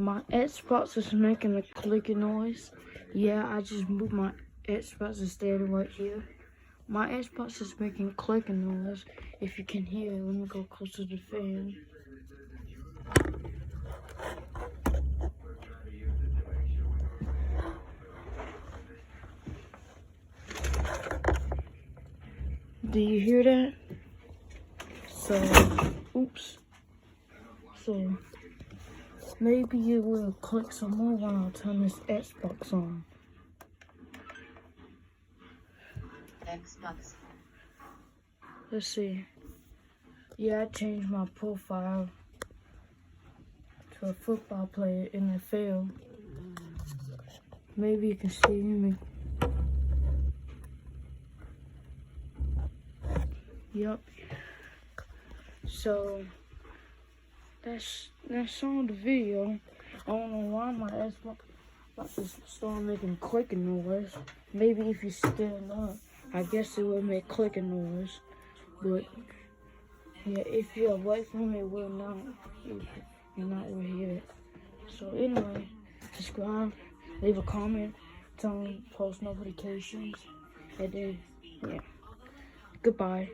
My Xbox is making a clicking noise. Yeah, I just moved my Xbox is standing right here. My Xbox is making clicking noise. If you can hear it, let me go closer to the fan. Do you hear that? So, oops. So, maybe it will click some more when I turn this Xbox on. Xbox. Let's see. Yeah, I changed my profile to a football player in the field. Maybe you can see me. Yep. So that's on the video. I don't know why my Xbox about to start making clicking noise. Maybe if you stand up, I guess it will make clicking noise. But yeah, if you're away from it, will not. You're not gonna hear it. So anyway, subscribe, leave a comment, turn on post notifications, and then yeah. Goodbye.